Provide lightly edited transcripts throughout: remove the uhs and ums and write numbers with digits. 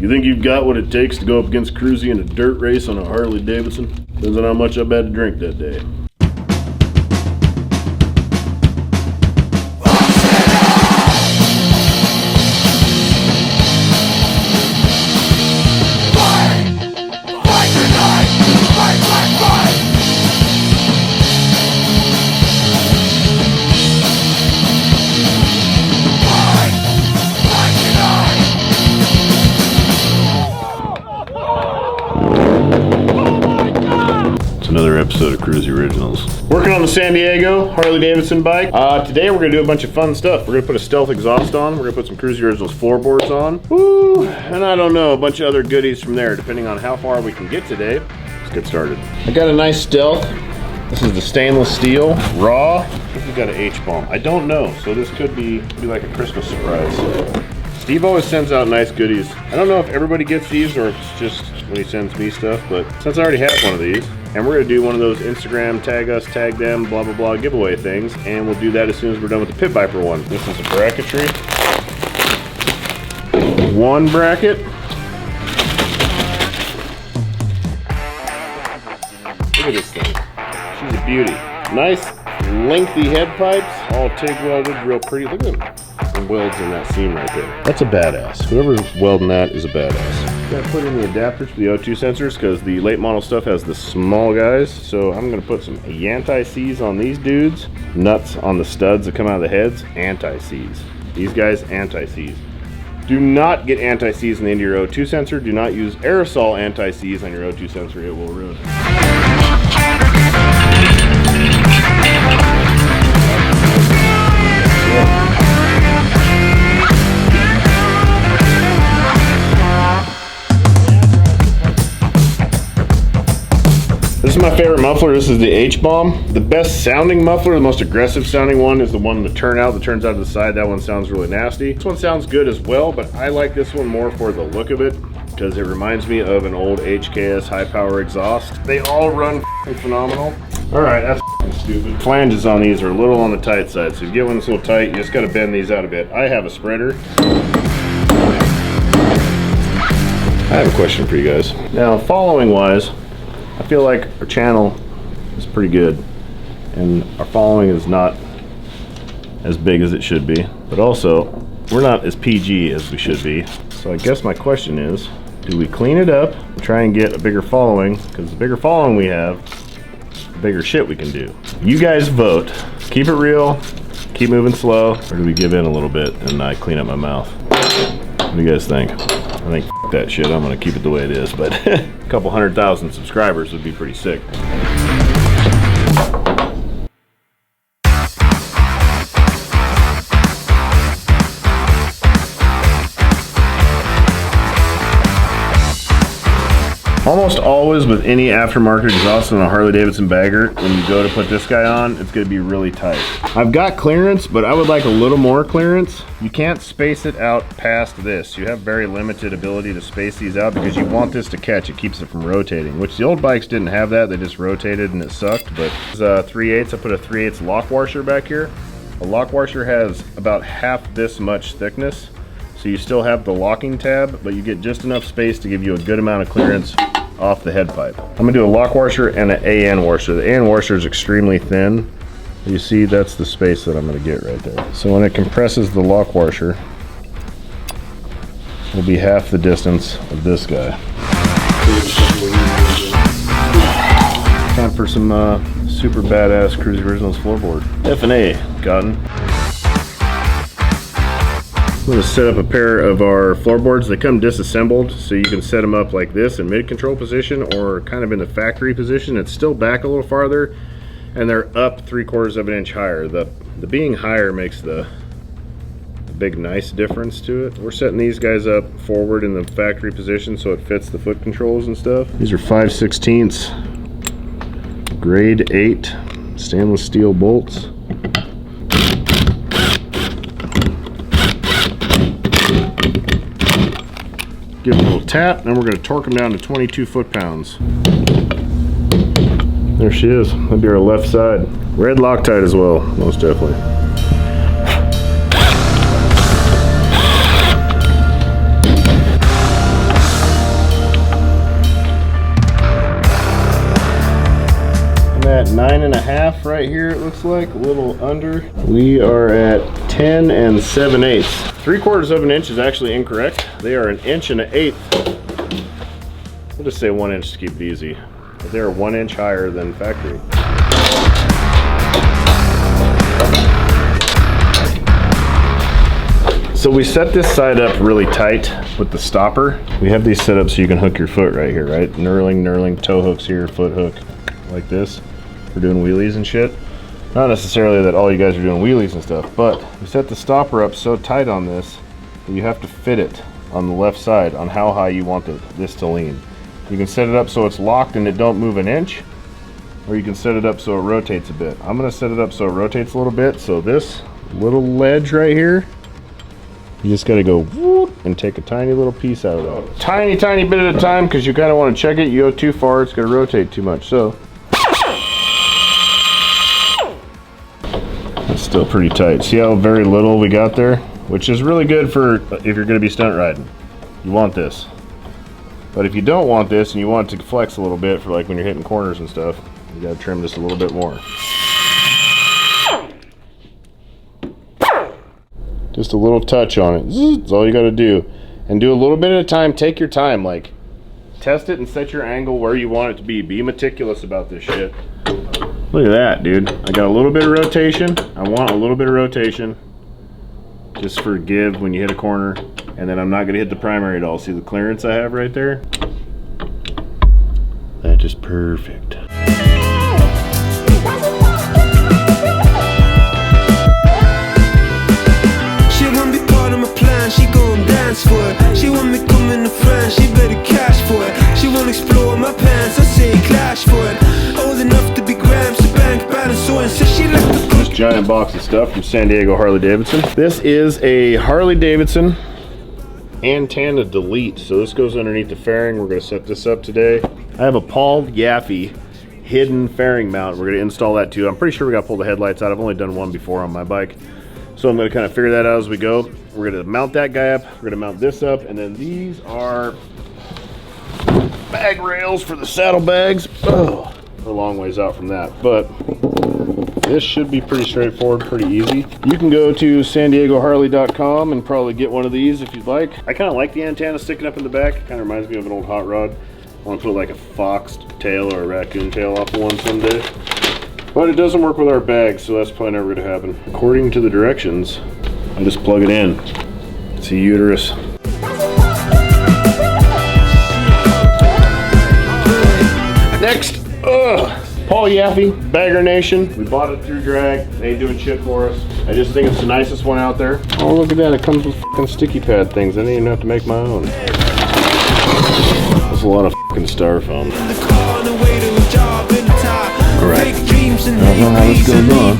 You think you've got what it takes to go up against KRUESI in a dirt race on a Harley Davidson? Depends on how much I've had to drink that day. Another episode of KRUESI Originals. Working on the San Diego Harley Davidson bike. Today we're gonna do a bunch of fun stuff. We're gonna put a stealth exhaust on. We're gonna put some KRUESI Originals floorboards on. Woo! And I don't know, a bunch of other goodies from there, depending on how far we can get today. Let's get started. I got a nice stealth. This is the stainless steel, raw. I think we got an H-bomb. I don't know, so this could be like a Christmas surprise. Steve always sends out nice goodies. I don't know if everybody gets these or if it's just when he sends me stuff, but since I already have one of these, and we're gonna do one of those Instagram tag us, tag them, blah, blah, blah giveaway things, and we'll do that as soon as we're done with the Pit Viper one. This is a bracketry. One bracket. Look at this thing. She's a beauty. Nice, lengthy head pipes, all TIG welded, real pretty. Look at them. Welds in that seam right there. That's a badass. Whoever's welding that is a badass. Gotta put in the adapters for the O2 sensors because the late model stuff has the small guys. So I'm gonna put some anti-seize on these dudes, nuts on the studs that come out of the heads, anti-seize. These guys, anti-seize. Do not get anti-seize into your O2 sensor. Do not use aerosol anti-seize on your O2 sensor. It will ruin it. This is my favorite muffler. This is the H-bomb. The best sounding muffler, the most aggressive sounding one, is the one that turns out to the side. That one sounds really nasty. This one sounds good as well, but I like this one more for the look of it because it reminds me of an old HKS high power exhaust. They all run phenomenal. All right, that's stupid. Flanges on these are a little on the tight side, so if you get one that's a little tight, you just gotta bend these out a bit. I have a spreader. I have a question for you guys. Now, following wise, I feel like our channel is pretty good and our following is not as big as it should be, but also we're not as PG as we should be. So I guess my question is, do we clean it up and try and get a bigger following? Because the bigger following we have, the bigger shit we can do. You guys vote. Keep it real, keep moving slow, or do we give in a little bit and I clean up my mouth? What do you guys think? I think f that shit, I'm gonna keep it the way it is, but a couple 100,000 subscribers would be pretty sick. Almost always with any aftermarket exhaust on a Harley Davidson bagger, when you go to put this guy on, it's going to be really tight. I've got clearance, but I would like a little more clearance. You can't space it out past this. You have very limited ability to space these out because you want this to catch. It keeps it from rotating, which the old bikes didn't have that. They just rotated and it sucked, but it's 3/8. I put a 3/8 lock washer back here. A lock washer has about half this much thickness, so you still have the locking tab, but you get just enough space to give you a good amount of clearance off the head pipe. I'm gonna do a lock washer and an AN washer. The AN washer is extremely thin. You see, that's the space that I'm gonna get right there. So when it compresses the lock washer, it'll be half the distance of this guy. Time for some super badass KRUESI Originals floorboard. F&A, cotton. I'm going to set up a pair of our floorboards. They come disassembled, so you can set them up like this in mid-control position or kind of in the factory position. It's still back a little farther, and they're up 3/4 of an inch higher. The being higher makes the big nice difference to it. We're setting these guys up forward in the factory position so it fits the foot controls and stuff. These are 5/16 grade 8 stainless steel bolts. Give it a little tap, then we're going to torque them down to 22 foot-pounds. There she is. That'll be our left side. Red Loctite as well, most definitely. at 9.5 right here, it looks like, a little under. We are at 10 7/8. 3/4 of an inch is actually incorrect. They are 1 1/8. We'll just say 1 inch to keep it easy. But they are 1 inch higher than factory. So we set this side up really tight with the stopper. We have these set up so you can hook your foot right here, right? Knurling, toe hooks here, foot hook, like this. For doing wheelies and shit. Not necessarily that all you guys are doing wheelies and stuff, but we set the stopper up so tight on this that you have to fit it on the left side on how high you want this to lean. You can set it up so it's locked and it don't move an inch, or you can set it up so it rotates a bit. I'm gonna set it up so it rotates a little bit, so this little ledge right here, you just gotta go whoop and take a tiny little piece out of that. Tiny bit at a time, because you kinda wanna check it. You go too far, it's gonna rotate too much. So, it's still pretty tight. See how very little we got there? Which is really good for if you're gonna be stunt riding. You want this. But if you don't want this and you want it to flex a little bit for like when you're hitting corners and stuff, you gotta trim this a little bit more. Just a little touch on it. That's all you gotta do. And do a little bit at a time. Take your time. Like, test it and set your angle where you want it to be. Be meticulous about this shit. Look at that, dude. I got a little bit of rotation. I want a little bit of rotation. Just for give when you hit a corner. And then I'm not gonna hit the primary at all. See the clearance I have right there? That's just perfect. She gon' dance for it. She want me coming to France. She better cash for it. She wanna explore my pants. I say clash for it. Old enough to be grams to bank balance. So and says she left the this giant box of stuff from San Diego Harley Davidson. This is a Harley Davidson antenna delete. So this goes underneath the fairing. We're gonna set this up today. I have a Paul Yaffe hidden fairing mount. We're gonna install that too. I'm pretty sure we gotta pull the headlights out. I've only done one before on my bike. So I'm gonna kind of figure that out as we go. We're gonna mount that guy up, we're gonna mount this up, and then these are bag rails for the saddlebags. Oh, we're a long ways out from that, but this should be pretty straightforward, pretty easy. You can go to SanDiegoHarley.com and probably get one of these if you'd like. I kind of like the antenna sticking up in the back. It kind of reminds me of an old hot rod. I want to put like a fox tail or a raccoon tail off of one someday. But it doesn't work with our bags, so that's probably never gonna happen. According to the directions, I just plug it in. It's a uterus. Next, Paul Yaffe, Bagger Nation. We bought it through drag. They ain't doing shit for us. I just think it's the nicest one out there. Oh, look at that, it comes with fucking sticky pad things. I didn't even have to make my own. That's a lot of fucking styrofoam. Alright, I don't know how this goes on.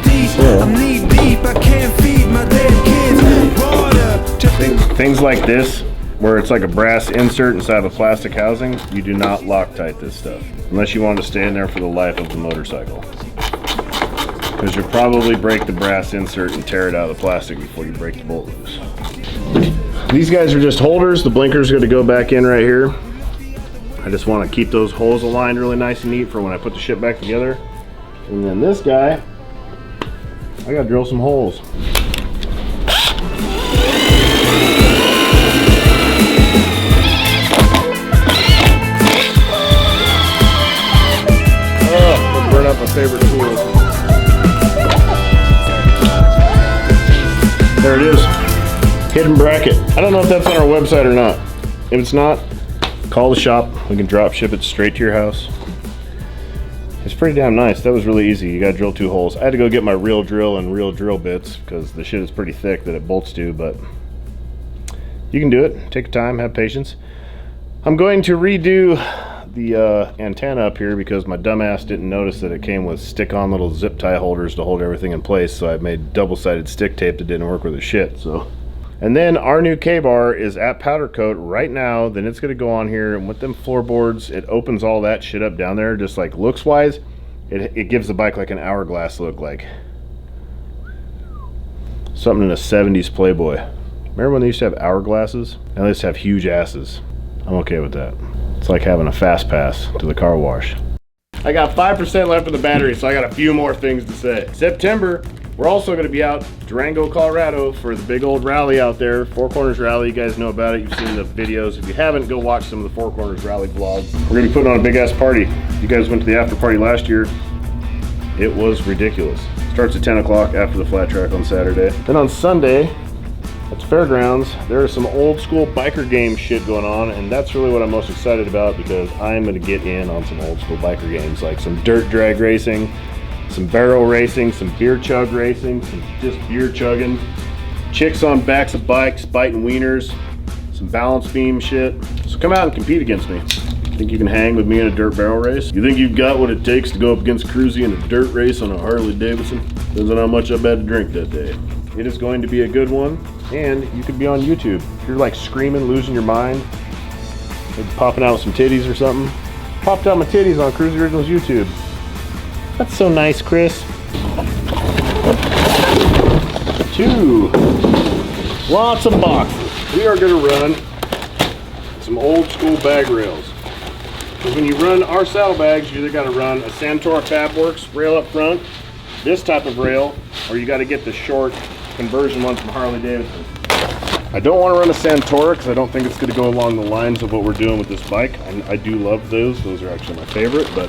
Things like this, where it's like a brass insert inside of a plastic housing, you do not Loctite this stuff. Unless you want to stay in there for the life of the motorcycle. Because you'll probably break the brass insert and tear it out of the plastic before you break the bolt loose. These guys are just holders. The blinker's going to go back in right here. I just want to keep those holes aligned really nice and neat for when I put the shit back together. And then this guy, I gotta drill some holes. Oh, I'll burn up my favorite tool. There it is, hidden bracket. I don't know if that's on our website or not. If it's not, call the shop. We can drop ship it straight to your house. It's pretty damn nice. That was really easy. You gotta drill 2 holes. I had to go get my real drill and real drill bits because the shit is pretty thick that it bolts to, but you can do it. Take your time, have patience. I'm going to redo the antenna up here because my dumbass didn't notice that it came with stick-on little zip tie holders to hold everything in place, so I made double-sided stick tape that didn't work with the shit. So, and then our new K-bar is at powder coat right now. Then it's going to go on here, and with them floorboards, it opens all that shit up down there, just like looks wise. It gives the bike like an hourglass look, like something in a 70s Playboy. Remember when they used to have hourglasses? Now they just have huge asses. I'm okay with that. It's like having a fast pass to the car wash. I got 5% left of the battery, so I got a few more things to say. September, we're also gonna be out Durango, Colorado for the big old rally out there, Four Corners Rally. You guys know about it, you've seen the videos. If you haven't, go watch some of the Four Corners Rally vlogs. We're gonna be putting on a big ass party. You guys went to the after party last year. It was ridiculous. Starts at 10 o'clock after the flat track on Saturday. Then on Sunday, at the fairgrounds, there is some old school biker game shit going on, and that's really what I'm most excited about because I'm gonna get in on some old school biker games, like some dirt drag racing, some barrel racing, some beer chug racing, some just beer chugging, chicks on backs of bikes, biting wieners, some balance beam shit. So come out and compete against me. Think you can hang with me in a dirt barrel race? You think you've got what it takes to go up against KRUESI in a dirt race on a Harley Davidson? Depends on how much I've had to drink that day. It is going to be a good one, and you could be on YouTube. If you're like screaming, losing your mind, maybe popping out with some titties or something. Popped out my titties on KRUESI Originals YouTube. That's so nice, Chris. 2. Lots of boxes. We are gonna run some old school bag rails. Because when you run our saddlebags, you either gotta run a Santor Fabworks rail up front, this type of rail, or you gotta get the short conversion one from Harley Davidson. I don't want to run a Santora because I don't think it's going to go along the lines of what we're doing with this bike. I do love those. Those are actually my favorite, but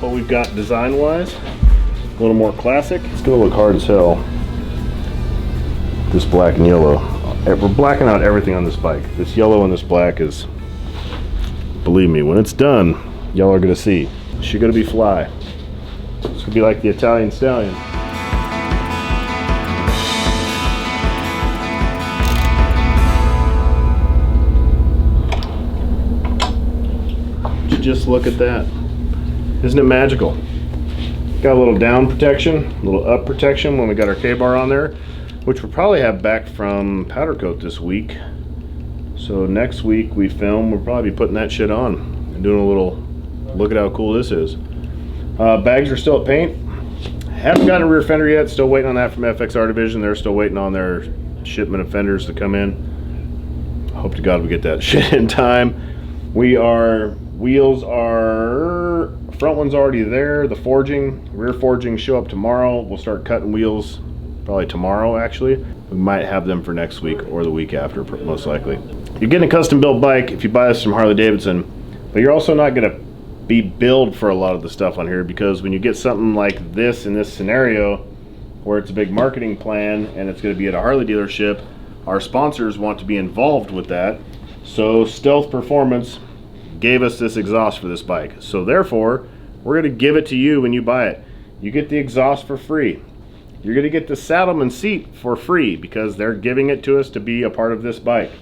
what we've got design-wise, a little more classic. It's going to look hard as hell. This black and yellow. We're blacking out everything on this bike. This yellow and this black is, believe me, when it's done, y'all are going to see. She's going to be fly. It's going to be like the Italian Stallion. Just look at that. Isn't it magical? Got a little down protection, a little up protection when we got our K-bar on there, which we'll probably have back from powder coat this week. So next week we film, we'll probably be putting that shit on and doing a little, look at how cool this is. Bags are still at paint. Haven't gotten a rear fender yet, still waiting on that from FXR Division. They're still waiting on their shipment of fenders to come in. Hope to God we get that shit in time. Wheels are, front one's already there, the forging, rear forging show up tomorrow. We'll start cutting wheels probably tomorrow actually. We might have them for next week or the week after, most likely. You're getting a custom built bike if you buy this from Harley Davidson, but you're also not gonna be billed for a lot of the stuff on here because when you get something like this in this scenario where it's a big marketing plan and it's gonna be at a Harley dealership, our sponsors want to be involved with that. So Stealth Performance gave us this exhaust for this bike. So therefore, we're gonna give it to you when you buy it. You get the exhaust for free. You're gonna get the saddleman seat for free because they're giving it to us to be a part of this bike.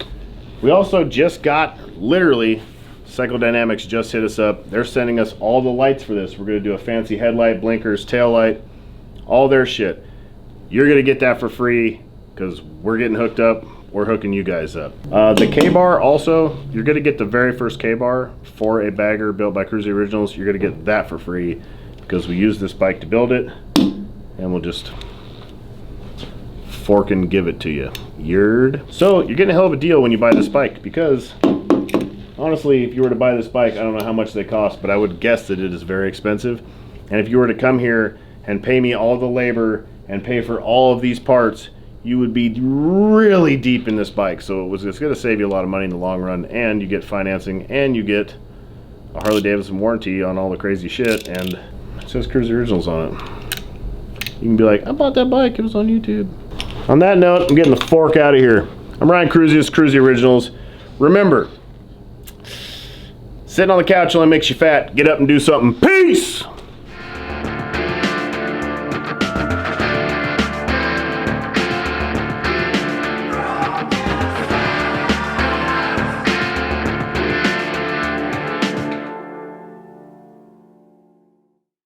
We also just got, literally, Psychodynamics just hit us up. They're sending us all the lights for this. We're gonna do a fancy headlight, blinkers, tail light, all their shit. You're gonna get that for free because we're getting hooked up. We're hooking you guys up. The K-bar also, you're gonna get the very first K-bar for a bagger built by KRUESI Originals. You're gonna get that for free because we use this bike to build it and we'll just fork and give it to you. Yerd. So you're getting a hell of a deal when you buy this bike because honestly, if you were to buy this bike, I don't know how much they cost, but I would guess that it is very expensive. And if you were to come here and pay me all the labor and pay for all of these parts, you would be really deep in this bike. So it's going to save you a lot of money in the long run, and you get financing, and you get a Harley Davidson warranty on all the crazy shit, and it says KRUESI Originals on it. You can be like, I bought that bike, it was on YouTube. On that note, I'm getting the fork out of here. I'm Ryan KRUESI, it's KRUESI Originals. Remember, sitting on the couch only makes you fat. Get up and do something. Peace!